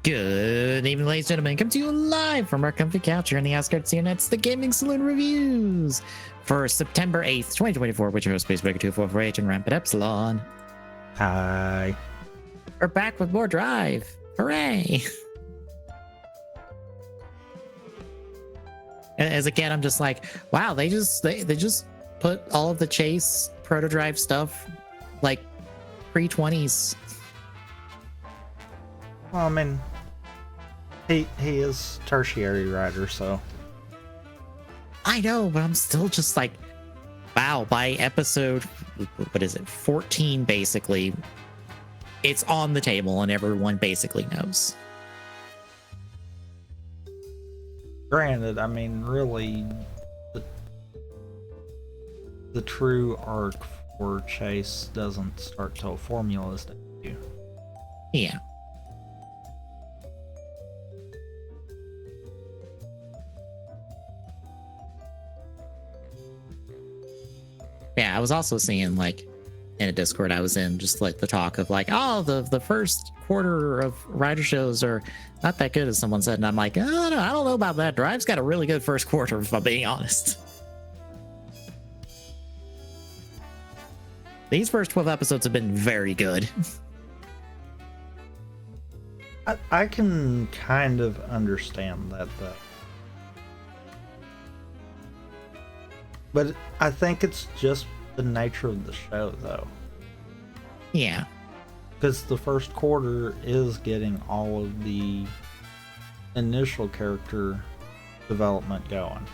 Good evening, ladies and gentlemen. Come to you live from our comfy couch here in the outskirts here. It's the Gaming Saloon Reviews for September 8th, 2024, with your host, SpaceBreaker2448 and Rampant Epsilon. Hi. We're back with more Drive. Hooray! As again, I'm just like, wow, they just put all of the Chase Proto Drive stuff like pre-20s. Well, I mean, he is tertiary writer, so. I know, but I'm still just like, wow, by episode, what is it, 14, basically, it's on the table and everyone basically knows. Granted, I mean, really, the true arc for Chase doesn't start till Formula's debut. Yeah. Yeah, I was also seeing, like, in a Discord I was in, just like the talk of like, oh, the first quarter of rider shows are not that good, as someone said, and I'm like, oh, no, I don't know about that. Drive's got a really good first quarter, if I'm being honest. These first 12 episodes have been very good. I can kind of understand that, though. But I think it's just the nature of the show, though. Yeah. Because the first quarter is getting all of the initial character development going.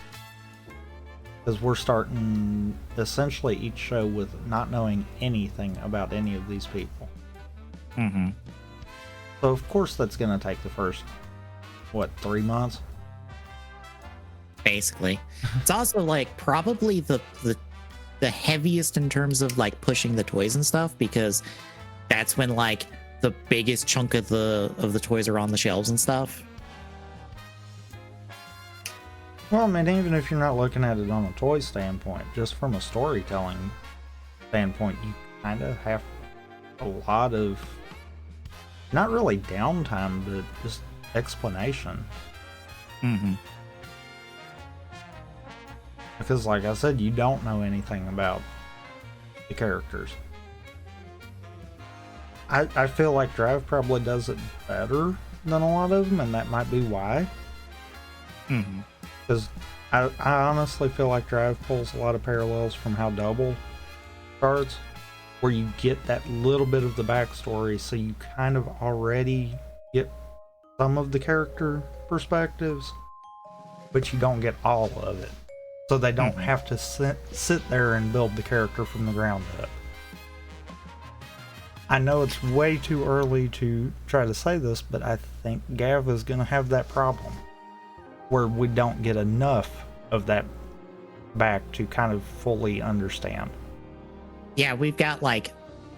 Because we're starting essentially each show with not knowing anything about any of these people. Mm-hmm. So of course that's going to take the first, 3 months? Basically. It's also like probably the heaviest in terms of like pushing the toys and stuff, because that's when like the biggest chunk of the toys are on the shelves and stuff. Well, I mean, even if you're not looking at it on a toy standpoint, just from a storytelling standpoint, you kind of have a lot of, not really downtime, but just explanation. Mm-hmm. Because like I said, you don't know anything about the characters. I feel like Drive probably does it better than a lot of them, and that might be why. Mm-hmm. Because I honestly feel like Drive pulls a lot of parallels from how Double starts, where you get that little bit of the backstory, so you kind of already get some of the character perspectives, but you don't get all of it. So they don't have to sit there and build the character from the ground up. I know it's way too early to try to say this, but I think Gav is going to have that problem, where we don't get enough of that back to kind of fully understand. Yeah, we've got like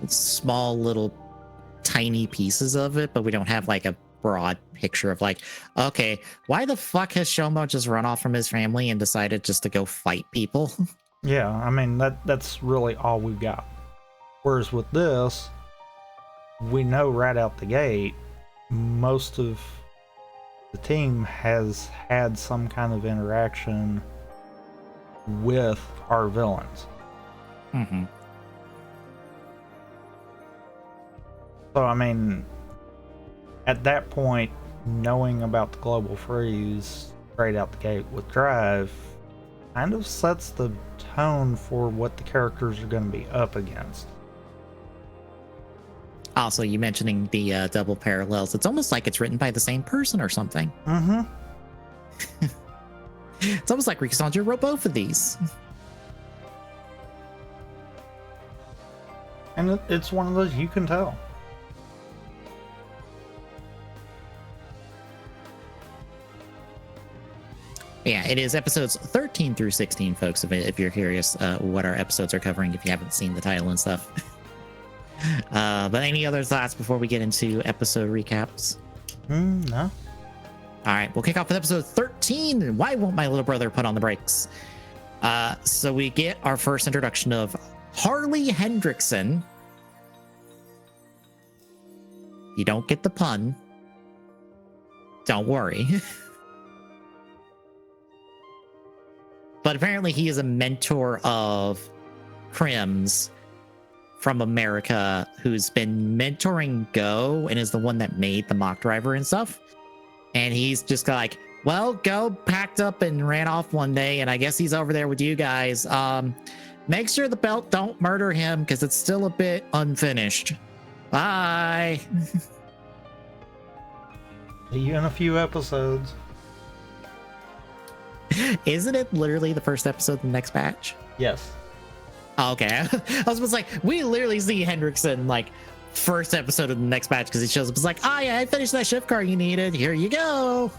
small little tiny pieces of it, but we don't have like a broad picture of like, okay, why the fuck has Shomo just run off from his family and decided just to go fight people? Yeah, I mean, that's really all we've got. Whereas with this, we know right out the gate, most of the team has had some kind of interaction with our villains. Mm-hmm. So, I mean, at that point, knowing about the global freeze straight out the gate with Drive kind of sets the tone for what the characters are going to be up against. Also, you mentioning the double parallels, it's almost like it's written by the same person or something. Mm-hmm. It's almost like Rikisandra wrote both of these. And it's one of those you can tell. Yeah, it is episodes 13 through 16, folks, if you're curious what our episodes are covering, if you haven't seen the title and stuff. But any other thoughts before we get into episode recaps? No. All right, we'll kick off with episode 13. Why won't my little brother put on the brakes? So we get our first introduction of Harley Hendrickson. You don't get the pun. Don't worry. But apparently he is a mentor of Krim's from America, who's been mentoring Go and is the one that made the Mach driver and stuff. And he's just like, well, Go packed up and ran off one day, and I guess he's over there with you guys. Make sure the belt don't murder him, because it's still a bit unfinished. Bye. See you in a few episodes. Isn't it literally the first episode of the next batch? Yes. Oh, okay. I was just like, we literally see Hendrickson like first episode of the next batch, because he shows up. It's like, oh yeah, I finished that shift car you needed. Here you go.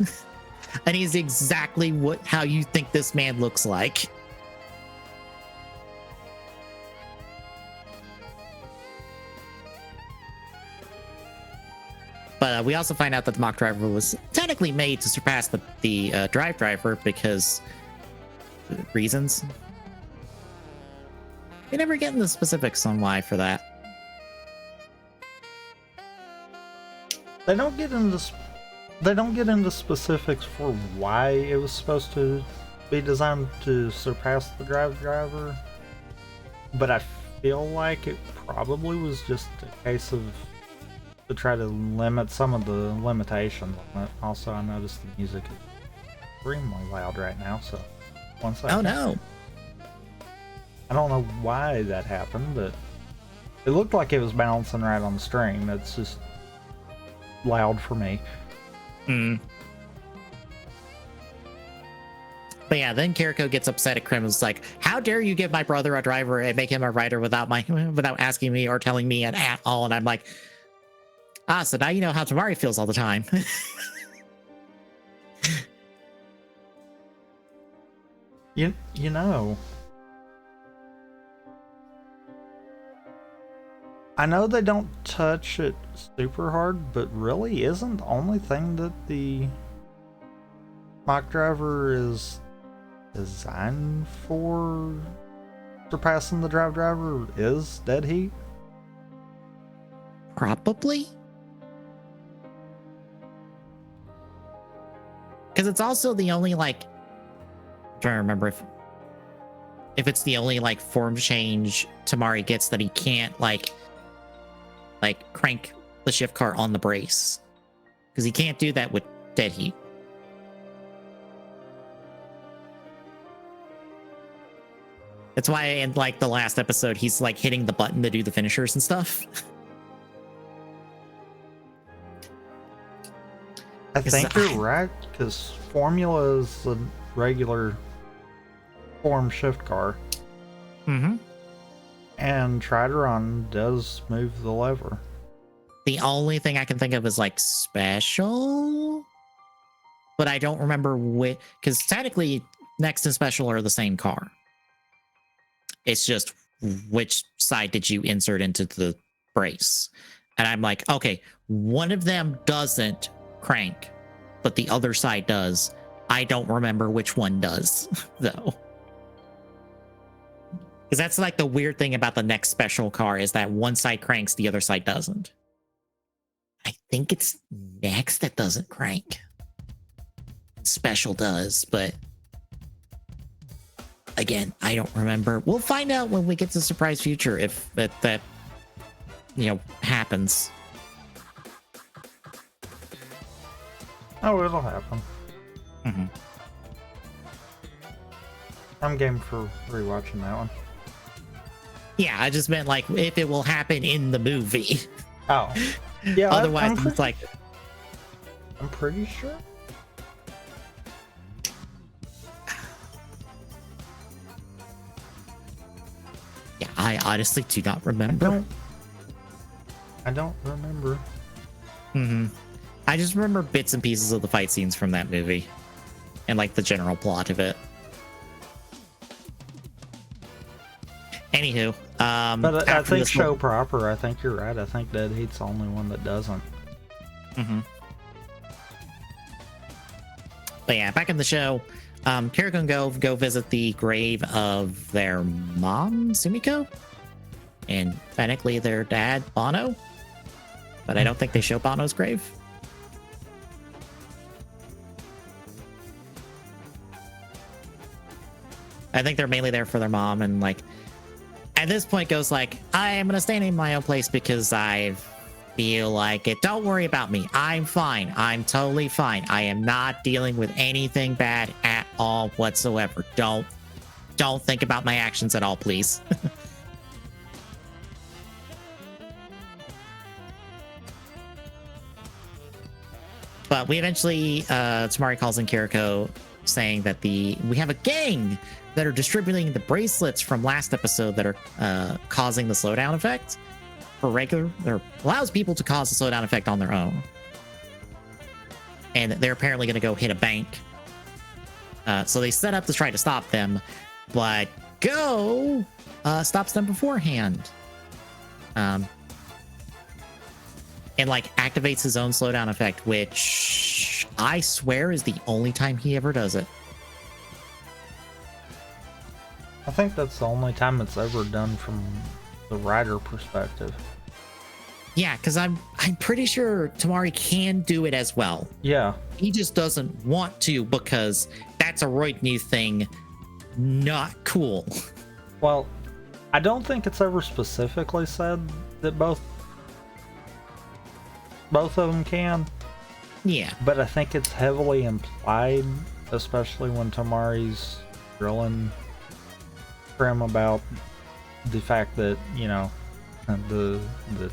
And he's exactly how you think this man looks like. But we also find out that the Mach driver was technically made to surpass the drive driver because reasons. We never get into specifics on why for that. They don't get into specifics for why it was supposed to be designed to surpass the drive driver, but I feel like it probably was just a case of to try to limit some of the limitations on it. Also, I noticed the music is extremely loud right now, so one second. Oh no. I don't know why that happened, but it looked like it was bouncing right on the stream. It's just loud for me. But yeah, then Kiriko gets upset at Krim. It's like, how dare you give my brother a driver and make him a rider without asking me or telling me at all? And I'm like, so now you know how Tamari feels all the time. You know, I know they don't touch it super hard, but really isn't the only thing that the Mach driver is designed for surpassing the drive driver is dead heat? Probably. Because it's also the only, like, I'm trying to remember if it's the only, like, form change Tamari gets that he can't, like crank the shift car on the brace. Because he can't do that with dead heat. That's why in, like, the last episode, he's, like, hitting the button to do the finishers and stuff. I think you're right, because Formula is a regular form shift car. Mm-hmm. And Trideron does move the lever. The only thing I can think of is, like, special? But I don't remember which, because technically Next and Special are the same car. It's just which side did you insert into the brace? And I'm like, okay, one of them doesn't crank, but the other side does. I don't remember which one does, though. Because that's like the weird thing about the Next Special car is that one side cranks, the other side doesn't. I think it's Next that doesn't crank. Special does, but again, I don't remember. We'll find out when we get to Surprise Future if that happens. Oh, it'll happen. Mm-hmm. I'm game for rewatching that one. Yeah, I just meant like if it will happen in the movie. Oh, yeah. Otherwise, it's like I'm pretty sure. Yeah, I honestly do not remember. I don't remember. Mm-hmm. I just remember bits and pieces of the fight scenes from that movie and like the general plot of it. Anywho, but I think show proper. I think you're right. I think Dead Heat's the only one that doesn't. Mm-hmm. But yeah, back in the show, Kiriko and go visit the grave of their mom, Sumiko, and technically their dad, Bono. But I don't think they show Bono's grave. I think they're mainly there for their mom, and like at this point goes like, I am gonna stay in my own place because I feel like it. Don't worry about me. I'm fine. I'm totally fine. I am not dealing with anything bad at all whatsoever. Don't think about my actions at all, please. But we eventually, Tamari calls in Kiriko saying that we have a gang that are distributing the bracelets from last episode that are causing the slowdown effect for regular, or allows people to cause the slowdown effect on their own. And they're apparently going to go hit a bank. So they set up to try to stop them, but Go stops them beforehand. And like activates his own slowdown effect, which I swear is the only time he ever does it. I think that's the only time it's ever done from the rider perspective. Yeah, because I'm pretty sure Tamari can do it as well. Yeah. He just doesn't want to because that's a Roidnu thing. Not cool. Well, I don't think it's ever specifically said that both of them can. Yeah. But I think it's heavily implied, especially when Tamari's drilling Prim about the fact that, you know, the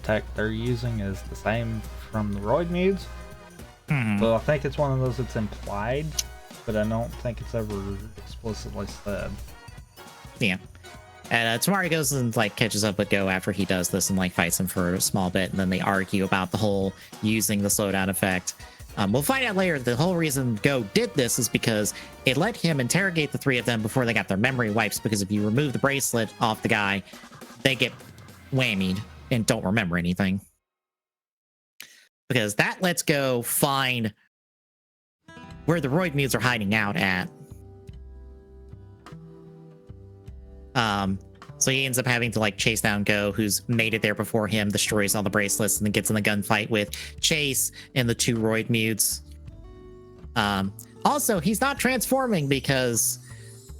tech they're using is the same from the Roidnudes. So I think it's one of those that's implied, but I don't think it's ever explicitly said. Yeah. And Tamari goes and like catches up with Go after he does this and like fights him for a small bit, and then they argue about the whole using the slowdown effect. We'll find out later the whole reason Go did this is because it let him interrogate the three of them before they got their memory wipes, because if you remove the bracelet off the guy, they get whammied and don't remember anything. Because that lets Go find where the Roidmudes are hiding out at. So he ends up having to like chase down Go, who's made it there before him, destroys all the bracelets, and then gets in the gunfight with Chase and the two Roidmudes. Also, he's not transforming because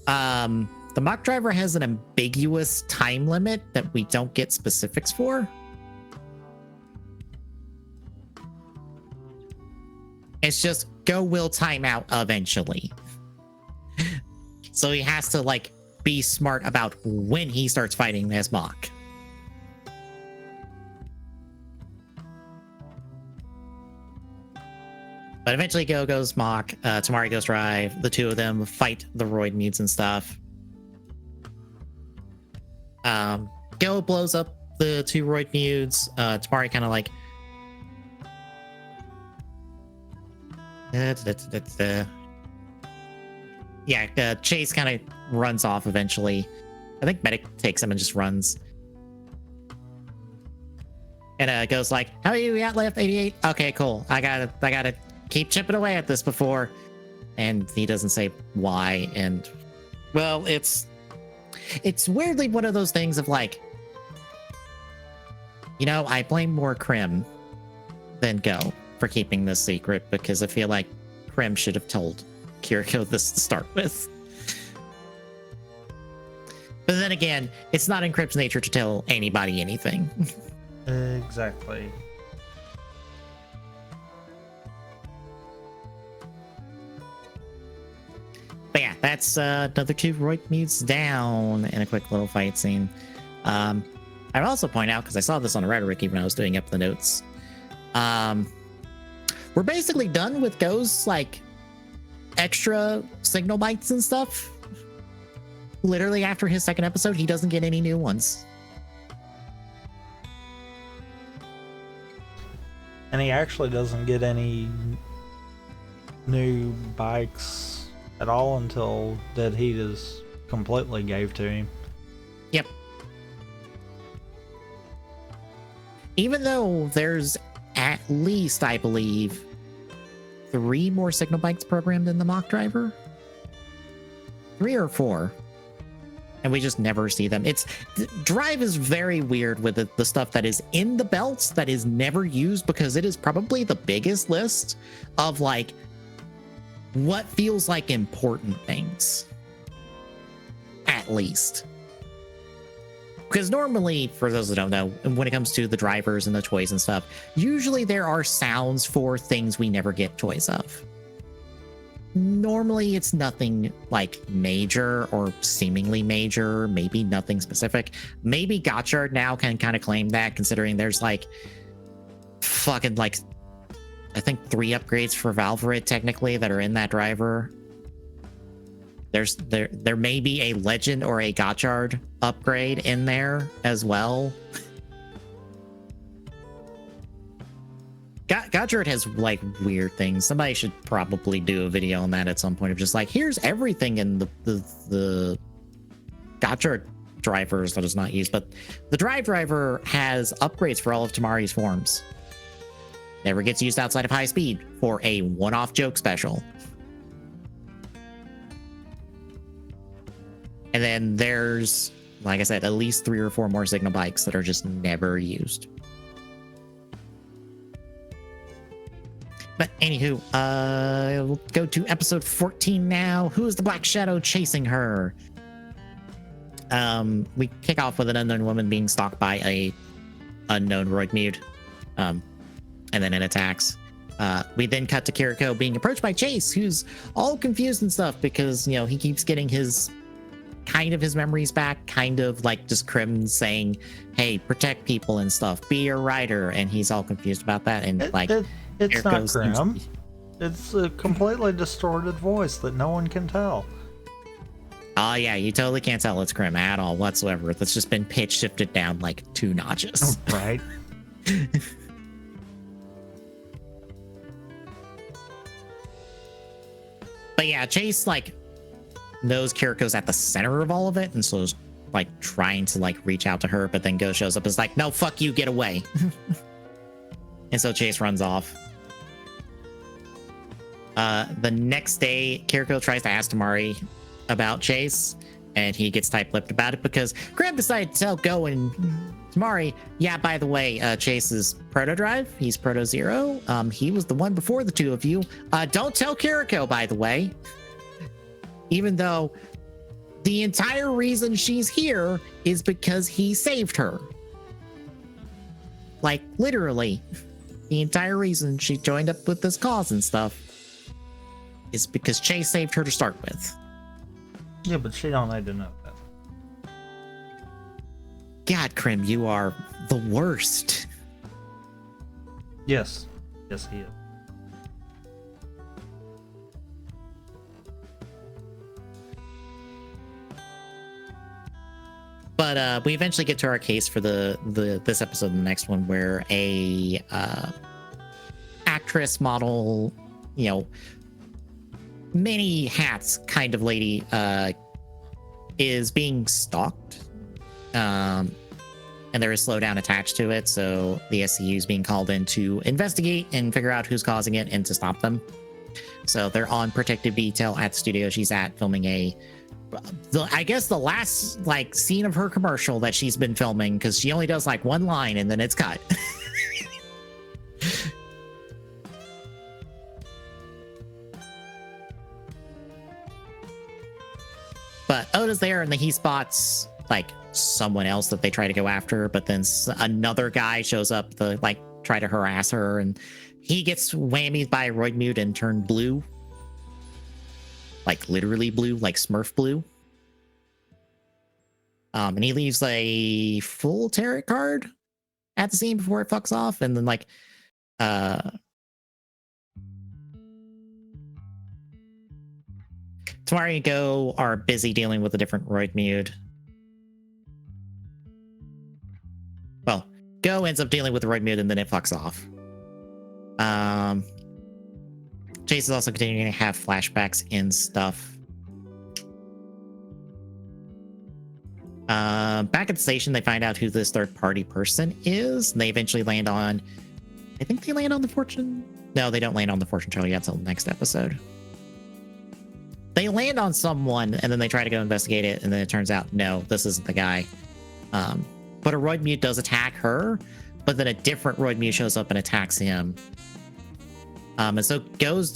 the Mach driver has an ambiguous time limit that we don't get specifics for. It's just Go will time out eventually. So he has to like be smart about when he starts fighting as Mach. But eventually Go goes Mach, Tamari goes Drive, the two of them fight the Roidmudes and stuff. Go blows up the two Roidmudes. Tamari kind of like Chase kind of runs off eventually. I think Medic takes him and just runs. And Goes like, how are you at left 88? Okay, cool. I gotta keep chipping away at this before. And he doesn't say why. And well, it's weirdly one of those things of like, you know, I blame more Krim than Go for keeping this secret, because I feel like Krim should have told Kiriko this to start with. But then again, it's not in Krim's nature to tell anybody anything. Exactly. But yeah, that's another two Roidmudes down in a quick little fight scene. I'd also point out, because I saw this on a rhetoric even when I was doing up the notes, we're basically done with Go's like extra signal bites and stuff. Literally after his second episode, he doesn't get any new ones. And he actually doesn't get any new bikes at all until Dead Heat is completely gave to him. Yep. Even though there's at least, I believe, 3 more signal bikes programmed in the Mach driver. 3 or 4. And we just never see them. Drive is very weird with the stuff that is in the belts that is never used, because it is probably the biggest list of like what feels like important things. at least. Because normally, for those that don't know, when it comes to the drivers and the toys and stuff, usually there are sounds for things we never get toys of. Normally, it's nothing like major or seemingly major, maybe nothing specific. Maybe Gotchard now can kind of claim that, considering there's like fucking like, I think 3 upgrades for Valverid technically that are in that driver. There may be a Legend or a Gotchard upgrade in there as well. Gotchard has like weird things. Somebody should probably do a video on that at some point of just like, here's everything in the Gotchard drivers that is not used, but the driver has upgrades for all of Tamari's forms. Never gets used outside of high speed for a one-off joke special. And then there's, like I said, at least 3 or 4 more signal bikes that are just never used. But anywho, we'll go to episode 14 now. Who is the Black Shadow chasing her? We kick off with an unknown woman being stalked by a unknown Roidmute. And then it attacks. We then cut to Kiriko being approached by Chase, who's all confused and stuff because, you know, he keeps getting his memories back, kind of like just Krim saying, hey, protect people and stuff, be a rider, and he's all confused about that. And it's not Krim. It's a completely distorted voice that no one can tell. Oh yeah, you totally can't tell it's Krim at all whatsoever. That's just been pitch shifted down like 2 notches. Right. But yeah, Chase like knows Kiriko's at the center of all of it, and so is like trying to like reach out to her, but then Ghost shows up and is like, no, fuck you, get away. And so Chase runs off. The next day, Kiriko tries to ask Tamari about Chase, and he gets tight-lipped about it because Graham decided to tell Go and Tamari, yeah, by the way, Chase is Proto Drive. He's Proto Zero. He was the one before the 2 of you. Don't tell Kiriko, by the way. Even though the entire reason she's here is because he saved her. Like, literally. The entire reason she joined up with this cause and stuff is because Chase saved her to start with. Yeah, but she don't need to know that. God, Krim, you are the worst. Yes. Yes, he is. But we eventually get to our case for this episode and the next one, where a actress, model, you know, many hats kind of lady is being stalked. And there is slowdown attached to it, so the SCU is being called in to investigate and figure out who's causing it and to stop them. So they're on protective detail at the studio she's at, filming I guess the last like scene of her commercial that she's been filming, because she only does like 1 line and then it's cut. But Oda's there, and then he spots like someone else that they try to go after, but then another guy shows up to like try to harass her, and he gets whammied by a Roidmute and turned blue. Like literally blue, like Smurf blue. And he leaves a full tarot card at the scene before it fucks off, and then like Tamari and Go are busy dealing with a different Roidmute. Well, Go ends up dealing with the Roidmute and then it fucks off. Chase is also continuing to have flashbacks and stuff. Back at the station, they find out who this third-party person is. And they eventually land on... I think they land on the fortune... No, they don't land on the fortune teller yet until the next episode. They land on someone, and then they try to go investigate it, and then it turns out, no, this isn't the guy. But a Roidmute does attack her, but then a different Roidmute shows up and attacks him. And so Go's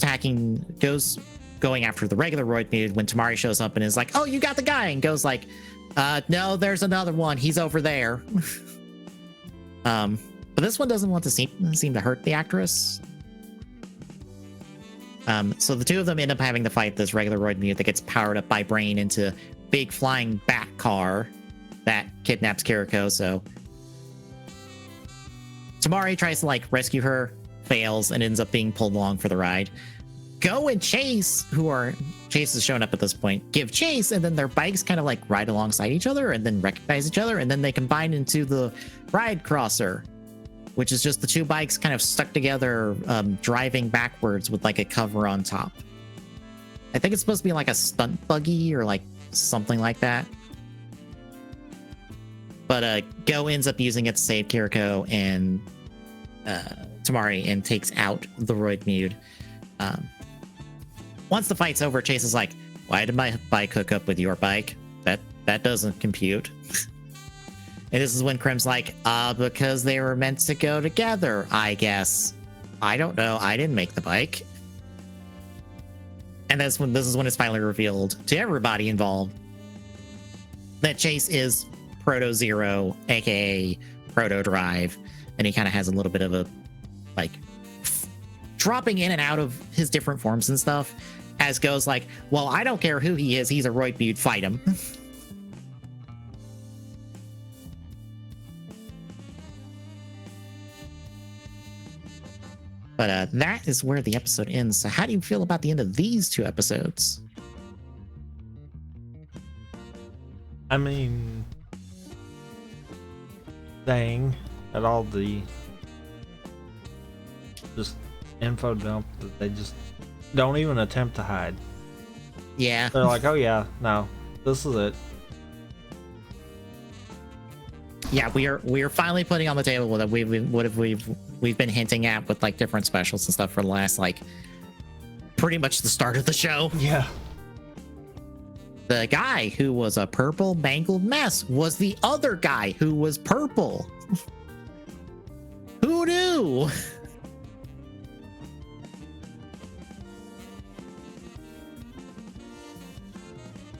going after the regular Roid Mude when Tamari shows up and is like, "Oh, you got the guy," and goes like, "No, there's another one. He's over there." But this one doesn't want to seem to hurt the actress. So the two of them end up having to fight this regular Roid Mude that gets powered up by Brain into big flying bat car that kidnaps Kiriko. So Tamari tries to like rescue her, fails, and ends up being pulled along for the ride. Go and Chase, Chase is showing up at this point, give chase, and then their bikes kind of like ride alongside each other and then recognize each other, and then they combine into the ride crosser, which is just the two bikes kind of stuck together, driving backwards with like a cover on top. I think it's supposed to be like a stunt buggy or like something like that. But Go ends up using it to save Kiriko and Tamari and takes out the Roid Mude. Once the fight's over, Chase is like, "Why did my bike hook up with your bike? That doesn't compute." And this is when Krim's like, because they were meant to go together, I guess. I don't know. I didn't make the bike. And this is when it's finally revealed to everybody involved that Chase is Proto Zero, aka Proto Drive, and he kind of has a little bit of a like dropping in and out of his different forms and stuff. As Go's like, "Well, I don't care who he is. He's a Roid Mude. Fight him." But that is where the episode ends. So how do you feel about the end of these two episodes? I mean, dang at all the just info dump that they just don't even attempt to hide. Yeah. They're like, "Oh yeah, no, this is it." Yeah, we are finally putting on the table what we've been hinting at with like different specials and stuff for the last like pretty much the start of the show. Yeah. The guy who was a purple mangled mess was the other guy who was purple. Who knew?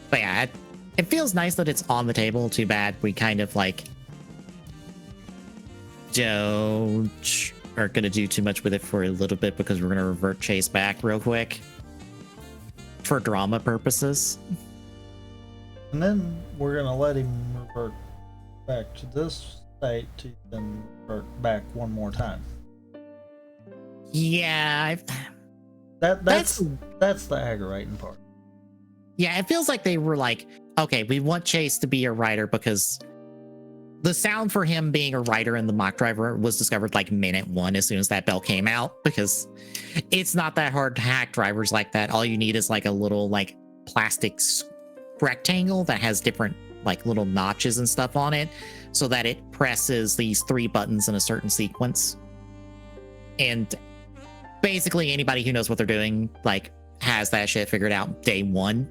But yeah, it feels nice that it's on the table. Too bad we kind of like are gonna do too much with it for a little bit because we're gonna revert Chase back real quick for drama purposes. And then we're gonna let him revert back to this state to then revert back one more time. Yeah, that's the aggravating part. Yeah, it feels like they were like, okay, we want Chase to be a writer because the sound for him being a writer in the Mach driver was discovered like minute one as soon as that bell came out, because it's not that hard to hack drivers like that. All you need is like a little like plastic rectangle that has different like little notches and stuff on it so that it presses these 3 buttons in a certain sequence. And basically anybody who knows what they're doing like has that shit figured out day one.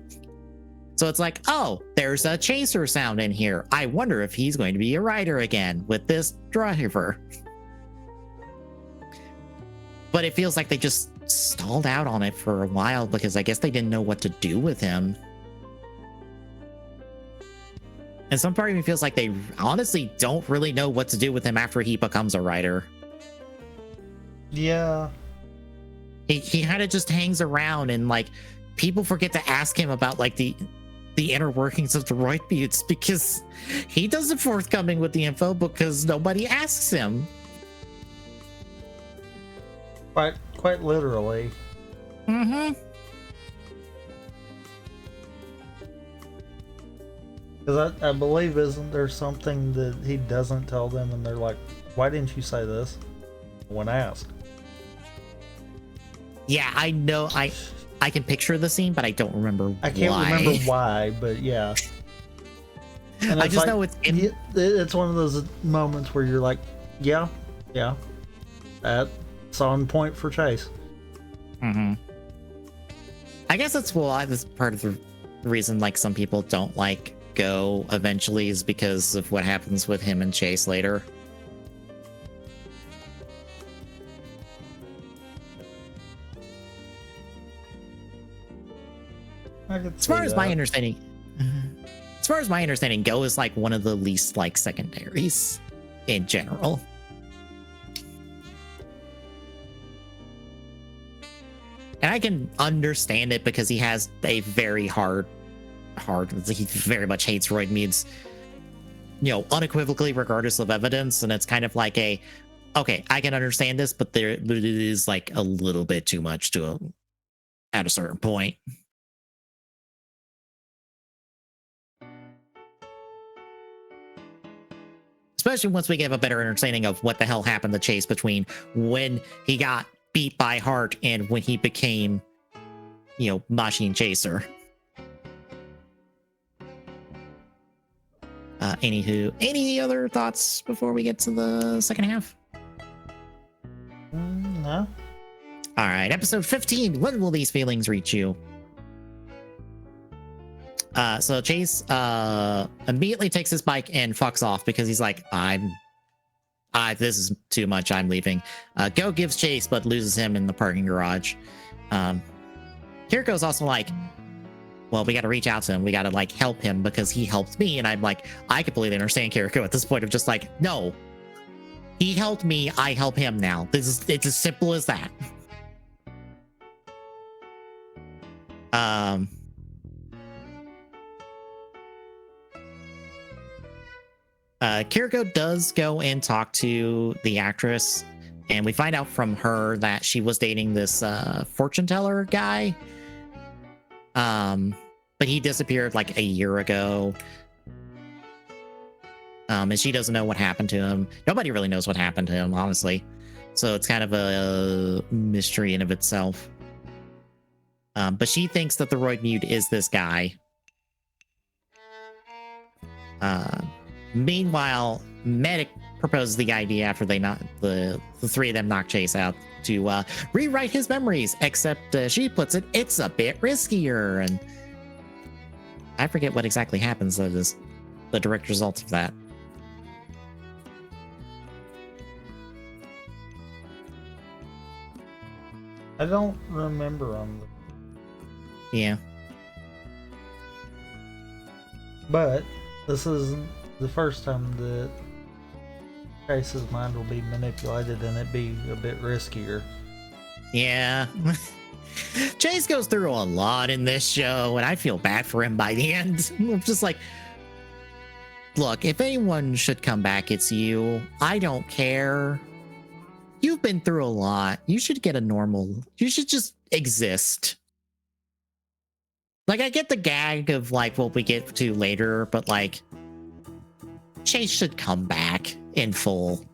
So it's like, oh, there's a chaser sound in here. I wonder if he's going to be a rider again with this driver. But it feels like they just stalled out on it for a while because I guess they didn't know what to do with him. And some part of me feels like they honestly don't really know what to do with him after he becomes a rider. Yeah. He kind of just hangs around and like people forget to ask him about like the inner workings of the Roid Mudes because he doesn't forthcoming with the info because nobody asks him. Quite literally. Mm-hmm. Because I believe, isn't there something that he doesn't tell them and they're like, "Why didn't you say this?" when asked. Yeah, I know. I can picture the scene, but I don't remember I can't remember why, but yeah. And I just know it's one of those moments where you're like, yeah, that's on point for Chase. Mm-hmm. I guess that's part of the reason like some people don't like Go eventually is because of what happens with him and Chase later. As far as my understanding, Go is like one of the least like secondaries in general. And I can understand it because he has a very hard, he very much hates Roid Mude's, unequivocally regardless of evidence. And it's kind of like okay, I can understand this, but it is like a little bit too much at a certain point. Especially once we get a better understanding of what the hell happened to Chase between when he got beat by Heart and when he became, Machine Chaser. Anywho, any other thoughts before we get to the second half? No. All right, episode 15. When will these feelings reach you? So Chase immediately takes his bike and fucks off because he's like, this is too much. I'm leaving. Go gives chase, but loses him in the parking garage. Kiriko's also like, well, we got to reach out to him. We got to like help him because he helped me. And I'm like, I completely understand Kiriko at this point of just like, no, he helped me. I help him now. It's as simple as that. Kiriko does go and talk to the actress, and we find out from her that she was dating this fortune teller guy. But he disappeared like a year ago. And she doesn't know what happened to him. Nobody really knows what happened to him, honestly. So it's kind of a mystery in of itself. But she thinks that the Roid Mude is this guy. Meanwhile, Medic proposes the idea after they knock the three of them knock Chase out to rewrite his memories, except she puts it, it's a bit riskier. And I forget what exactly happens. That is the direct result of that. I don't remember on the... Yeah. But this isn't the first time that Chase's mind will be manipulated and it be a bit riskier. Yeah. Chase goes through a lot in this show, and I feel bad for him by the end. I'm just like, look, if anyone should come back, it's you. I don't care. You've been through a lot. You should get you should just exist. Like, I get the gag of like what we get to later, but like, Chase should come back in full.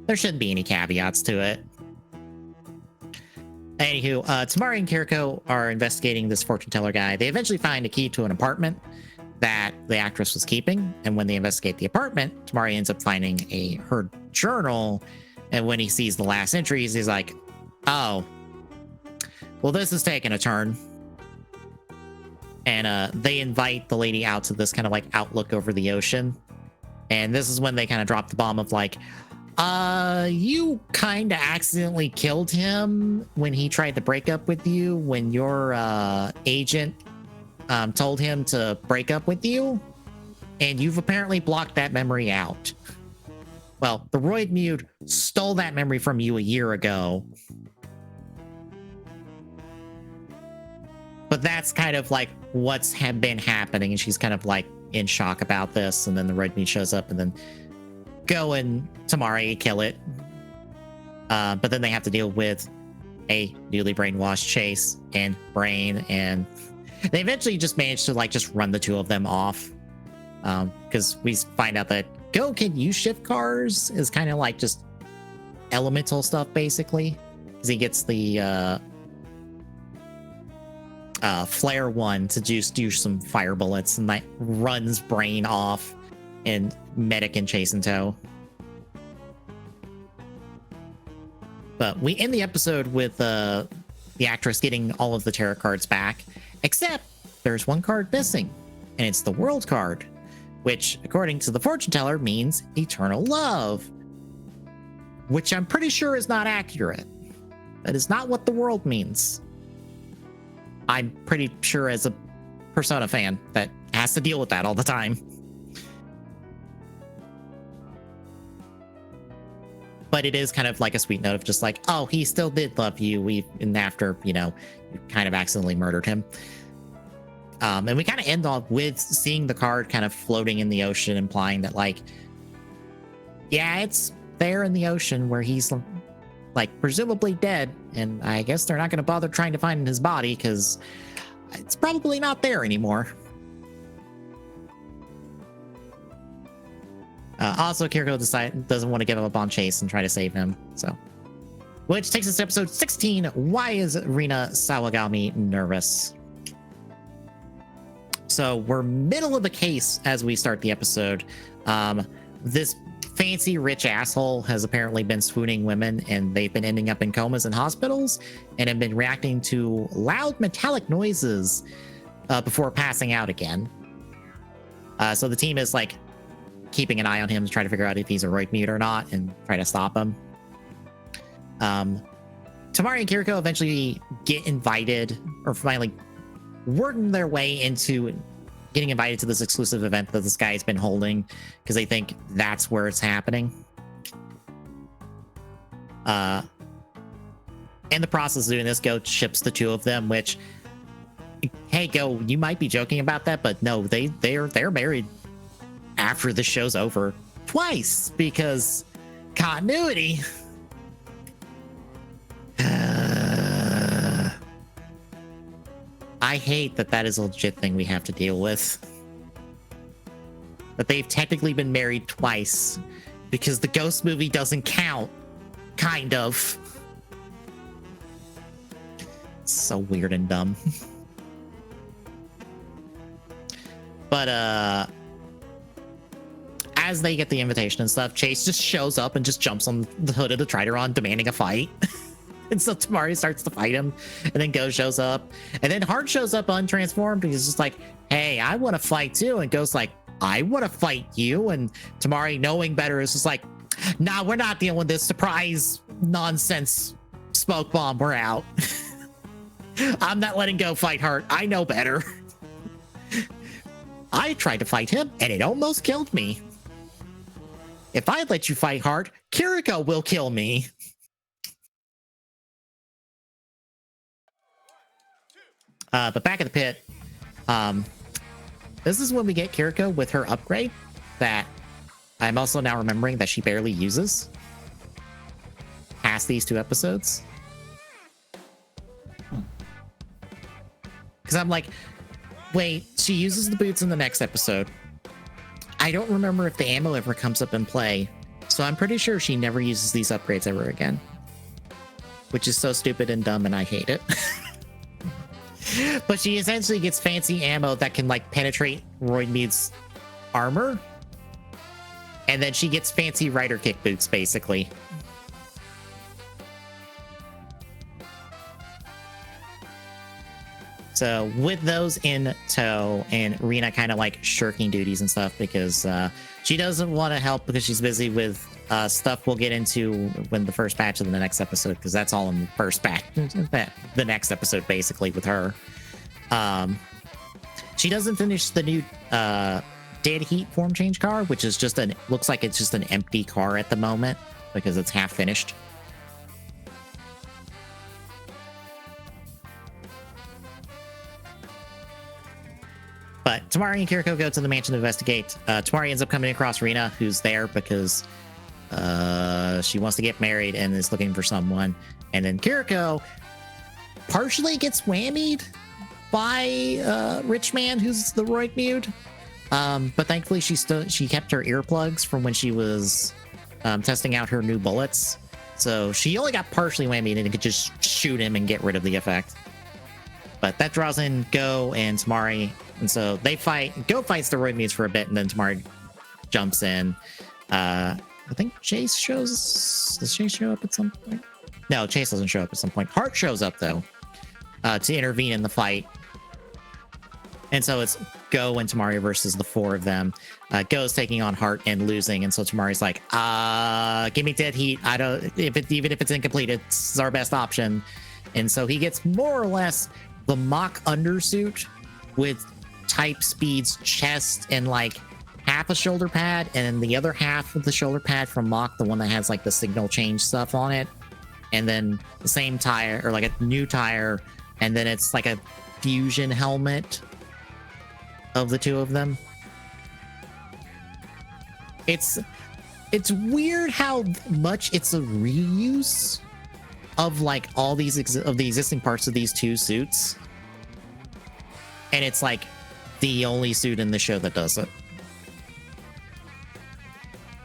There shouldn't be any caveats to it. Anywho, Tamari and Kiriko are investigating this fortune teller guy. They eventually find a key to an apartment that the actress was keeping. And when they investigate the apartment, Tamari ends up finding her journal. And when he sees the last entries, he's like, oh, well, this is taking a turn. And they invite the lady out to this kind of like outlook over the ocean. And this is when they kind of drop the bomb of like, you kind of accidentally killed him when he tried to break up with you, when your agent told him to break up with you, and you've apparently blocked that memory out. Well, the Roid Mude stole that memory from you a year ago. But that's kind of like what's been happening, and she's kind of like in shock about this, and then the Roid Mude shows up, and then Go and Tamari kill it. But then they have to deal with a newly brainwashed Chase and Brain, and they eventually just manage to like just run the two of them off. Because we find out that Go can use shift cars is kind of like just elemental stuff, basically. Because he gets the flare one to just do some fire bullets, and that runs Brain off and Medic and Chase in tow. But we end the episode with the actress getting all of the tarot cards back, except there's one card missing, and it's the world card, which, according to the fortune teller, means eternal love, which I'm pretty sure is not accurate. That is not what the world means. I'm pretty sure as a Persona fan that has to deal with that all the time. But it is kind of like a sweet note of just like, oh, he still did love you. And after, you know, you kind of accidentally murdered him. And we kind of end off with seeing the card kind of floating in the ocean, implying that, like, yeah, it's there in the ocean where he's, like, presumably dead. And I guess they're not going to bother trying to find his body because it's probably not there anymore. Also, Kiriko doesn't want to give up on Chase and try to save him. So, which takes us to episode 16. Why is Rina Sawagami nervous? So we're middle of the case as we start the episode. This fancy rich asshole has apparently been swooning women, and they've been ending up in comas in hospitals and have been reacting to loud metallic noises before passing out again. So the team is like keeping an eye on him to try to figure out if he's a Roid mute or not and try to stop him. Tamari and Kiriko eventually get invited, or finally working their way into getting invited to this exclusive event that this guy's been holding because they think that's where it's happening. In the process of doing this, Go ships the two of them, which, hey, Go, you might be joking about that, but no, they're married after the show's over twice because continuity. I hate that is a legit thing we have to deal with. That they've technically been married twice because the Ghost movie doesn't count. Kind of. It's so weird and dumb. But, as they get the invitation and stuff, Chase just shows up and just jumps on the hood of the Trideron demanding a fight. And so Tamari starts to fight him, and then Go shows up, and then Heart shows up untransformed. He's just like, hey, I want to fight too. And Go's like, I want to fight you. And Tamari, knowing better, is just like, nah, we're not dealing with this surprise nonsense smoke bomb. We're out. I'm not letting Go fight Heart. I know better. I tried to fight him, and it almost killed me. If I let you fight Heart, Kiriko will kill me. But back at the pit, this is when we get Kiriko with her upgrade that I'm also now remembering that she barely uses past these two episodes. Because I'm like, wait, she uses the boots in the next episode. I don't remember if the ammo ever comes up in play, so I'm pretty sure she never uses these upgrades ever again. Which is so stupid and dumb, and I hate it. But she essentially gets fancy ammo that can, like, penetrate Roid Mute's armor. And then she gets fancy rider kick boots, basically. So with those in tow, and Rina kind of like shirking duties and stuff because she doesn't want to help because she's busy with stuff we'll get into when the first batch of the next episode, because that's all in the first batch, the next episode basically with her. She doesn't finish the new Dead Heat form change car, which is just looks like it's just an empty car at the moment because it's half finished. But Tamari and Kiriko go to the mansion to investigate. Tamari ends up coming across Rina, who's there because she wants to get married and is looking for someone. And then Kiriko partially gets whammied by Rich Man, who's the Roid Mute. But thankfully, she kept her earplugs from when she was testing out her new bullets. So she only got partially whammied and could just shoot him and get rid of the effect. But that draws in Go and Tamari. And so they fight. Go fights the Roid Mutes for a bit, and then Tamari jumps in. I think Chase shows... Does Chase show up at some point? No, Chase doesn't show up at some point. Heart shows up, though, to intervene in the fight. And so it's Go and Tamari versus the four of them. Go's taking on Heart and losing, and so Tamari's like, give me Dead Heat. I don't... even if it's incomplete, it's our best option. And so he gets more or less the Mach undersuit with type speed's chest and like half a shoulder pad, and then the other half of the shoulder pad from Mach, the one that has like the signal change stuff on it, and then the same tire or like a new tire, and then it's like a fusion helmet of the two of them. It's weird how much it's a reuse of like all these of the existing parts of these two suits, and it's like the only suit in the show that does it.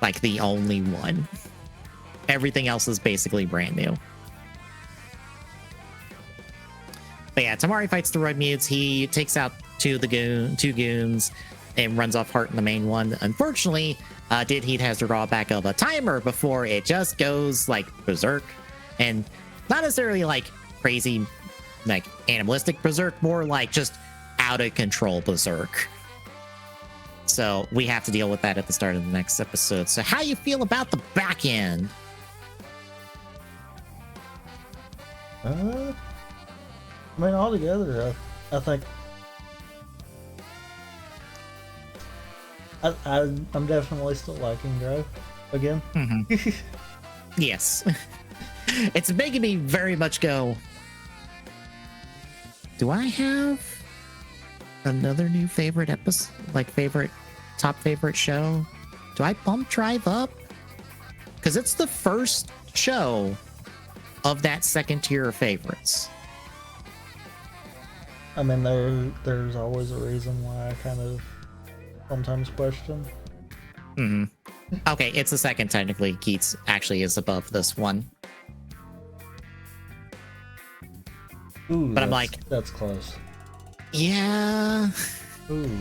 Like the only one. Everything else is basically brand new. But yeah, Tamari fights the Roid Mutes. He takes out two goons and runs off Heart in the main one. Unfortunately, Did Heat has the drawback of a timer before it just goes like berserk. And not necessarily like crazy, like animalistic berserk, more like just out of control berserk. So we have to deal with that at the start of the next episode. So how you feel about the back end? I mean, altogether, I think I'm definitely still liking Drive again. Mm-hmm. Yes. It's making me very much go, do I have another new favorite episode, like top favorite show? Do I bump Drive up? Because it's the first show of that second tier of favorites. I mean, there's always a reason why I kind of sometimes question. Mm-hmm. Okay, it's the second technically. Keats actually is above this one. Ooh, but I'm like, that's close. Yeah. Ooh.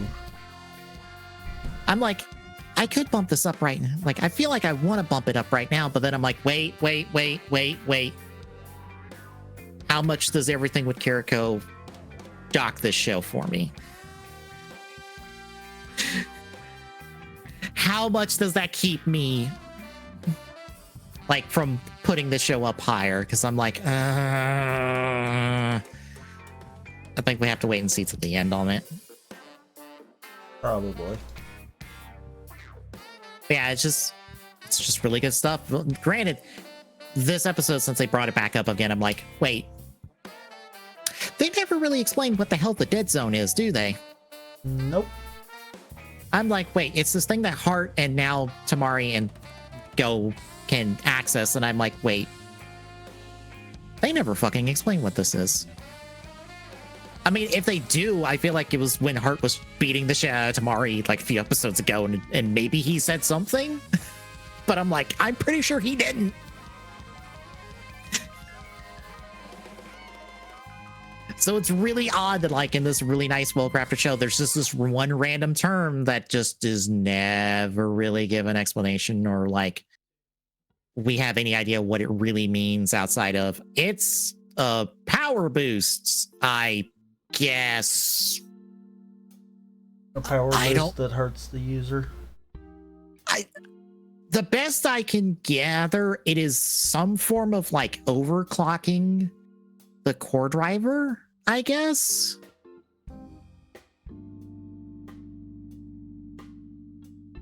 I'm like, I could bump this up right now. Like, I feel like I want to bump it up right now, but then I'm like, wait. How much does everything with Kiriko dock this show for me? How much does that keep me like from putting the show up higher? Because I'm like, I think we have to wait and see to the end on it. Probably. Yeah, it's just really good stuff. Granted, this episode, since they brought it back up again, I'm like, wait, they never really explained what the hell the dead zone is, do they? Nope. I'm like, wait, it's this thing that Heart and now Tamari and Go can access, and I'm like, wait, they never fucking explain what this is. I mean, if they do, I feel like it was when Heart was beating the shit out of Tamari like a few episodes ago, and maybe he said something, but I'm like, I'm pretty sure he didn't. So it's really odd that like in this really nice, well-crafted show, there's just this one random term that just is never really given explanation, or like we have any idea what it really means outside of it's power boosts, I guess. A power boost that hurts the user. The best I can gather, it is some form of like overclocking the core driver, I guess.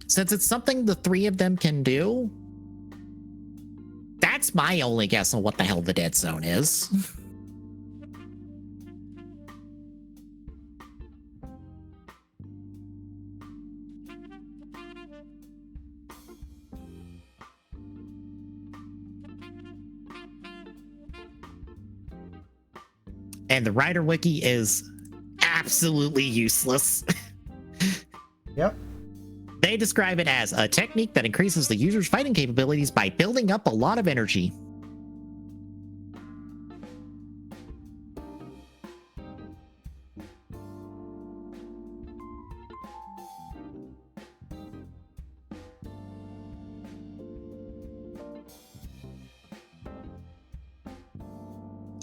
Since it's something the three of them can do, that's my only guess on what the hell the dead zone is. And the Rider Wiki is absolutely useless. Yep. They describe it as a technique that increases the user's fighting capabilities by building up a lot of energy.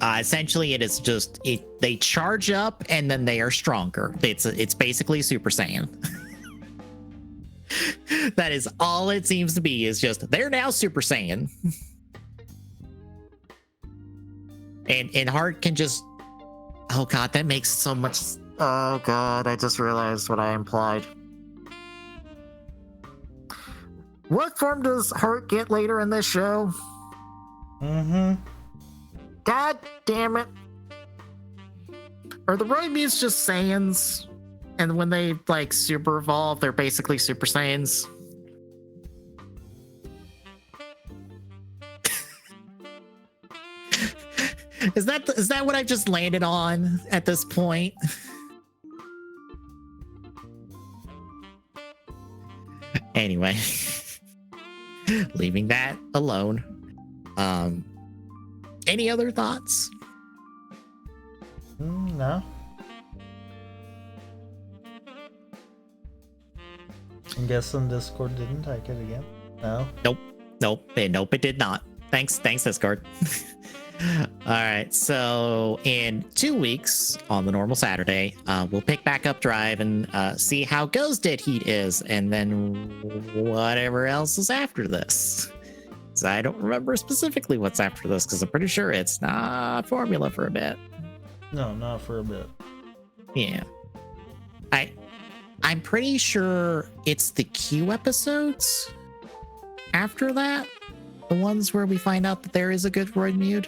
Essentially, it is just they charge up and then they are stronger. It's basically Super Saiyan. That is all it seems to be, is just they're now Super Saiyan. And Heart can just Oh god, that makes so much. Oh god, I just realized what I implied. What form does Hart get later in this show? Mm-hmm. God damn it. Are the Roid Mutes just Saiyans? And when they like super evolve, they're basically Super Saiyans? Is that what I've just landed on at this point? Anyway, leaving that alone. Any other thoughts? No. I'm guessing Discord didn't take it again. No. Nope, it did not. Thanks, Discord. All right, so in 2 weeks on the normal Saturday, we'll pick back up Drive and see how Ghost Dead Heat is, and then whatever else is after this. So I don't remember specifically what's after this because I'm pretty sure it's not Formula for a bit. No, not for a bit. Yeah, I'm pretty sure it's the Q episodes after that, the ones where we find out that there is a good Roid Mute.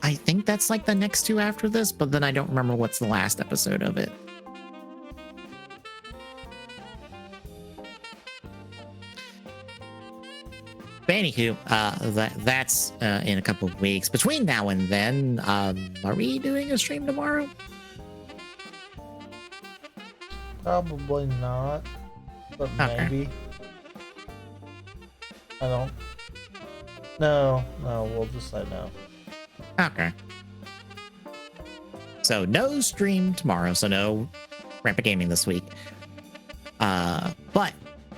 I think that's like the next two after this, but then I don't remember what's the last episode of it. But anywho, that's in a couple of weeks. Between now and then, are we doing a stream tomorrow? Probably not, but Okay. maybe. I don't. No, we'll just say no. Okay. So no stream tomorrow, so no Rampant Gaming this week. But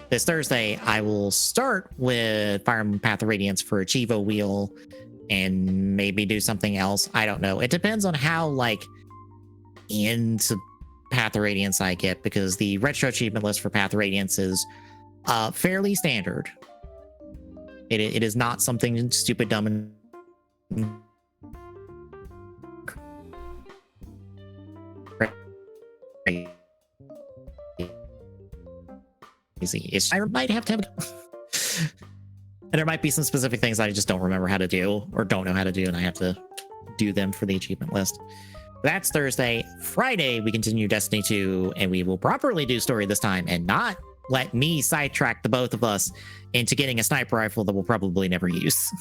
this Thursday, I will start with Fire Emblem Path of Radiance for a Chivo wheel and maybe do something else. I don't know. It depends on how like into Path of Radiance I get, because the retro achievement list for Path of Radiance is fairly standard. It is not something stupid, dumb, and crazy. I might have to have and there might be some specific things I just don't remember how to do or don't know how to do, and I have to do them for the achievement list. That's Thursday. Friday, we continue Destiny 2, and we will properly do story this time and not let me sidetrack the both of us into getting a sniper rifle that we'll probably never use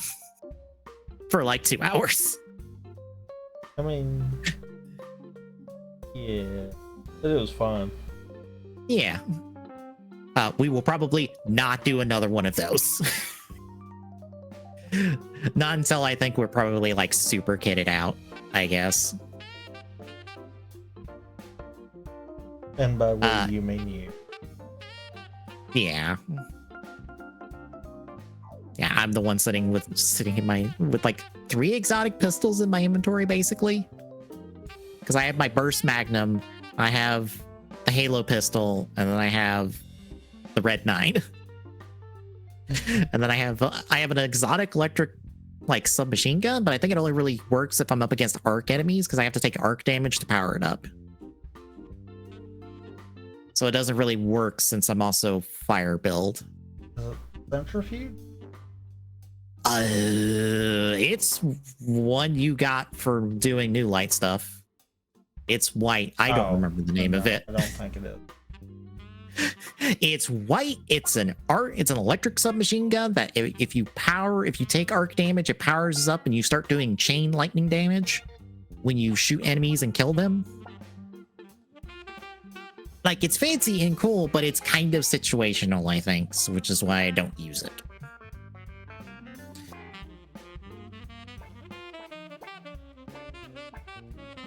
for like 2 hours. I mean, yeah, but it was fun. Yeah. We will probably not do another one of those. Not until I think we're probably like super kitted out, I guess. And by we, you mean you. Yeah. Yeah, I'm the one sitting with like 3 exotic pistols in my inventory, basically. Because I have my Burst Magnum, I have the Halo pistol, and then I have the Red 9. And then I have an exotic electric like submachine gun, but I think it only really works if I'm up against arc enemies because I have to take arc damage to power it up. So it doesn't really work since I'm also fire build. Centrifuge? It's one you got for doing new light stuff. It's white. I don't remember the name of it. I don't think it is. It's white. It's an electric submachine gun that if you take arc damage, it powers up and you start doing chain lightning damage when you shoot enemies and kill them. Like, it's fancy and cool, but it's kind of situational, I think, which is why I don't use it.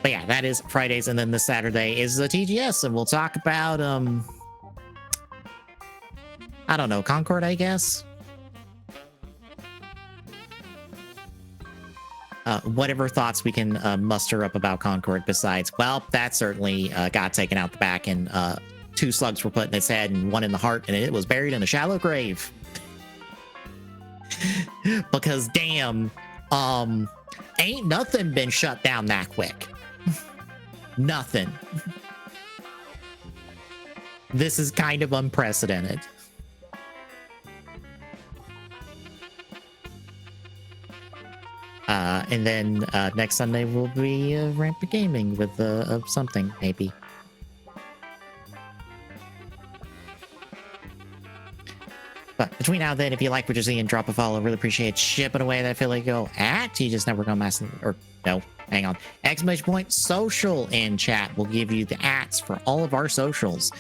But yeah, that is Fridays, and then this Saturday is the TGS, and we'll talk about I don't know, Concord, I guess. Whatever thoughts we can muster up about Concord besides, well, that certainly got taken out the back, and 2 slugs were put in its head and 1 in the heart, and it was buried in a shallow grave. Because damn, Ain't nothing been shut down that quick. Nothing. This is kind of unprecedented. And then next Sunday will be Rampant Gaming with something, maybe. But between now and then, if you like what you're seeing, drop a follow. Really appreciate shipping away that Philly go at TGS Network on Mass, or no, hang on. Exclamation point social in chat will give you the ats for all of our socials.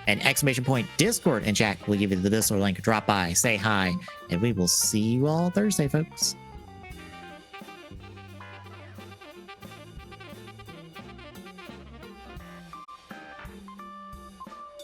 And exclamation point Discord in chat will give you the Discord link. Drop by, say hi, and we will see you all Thursday, folks.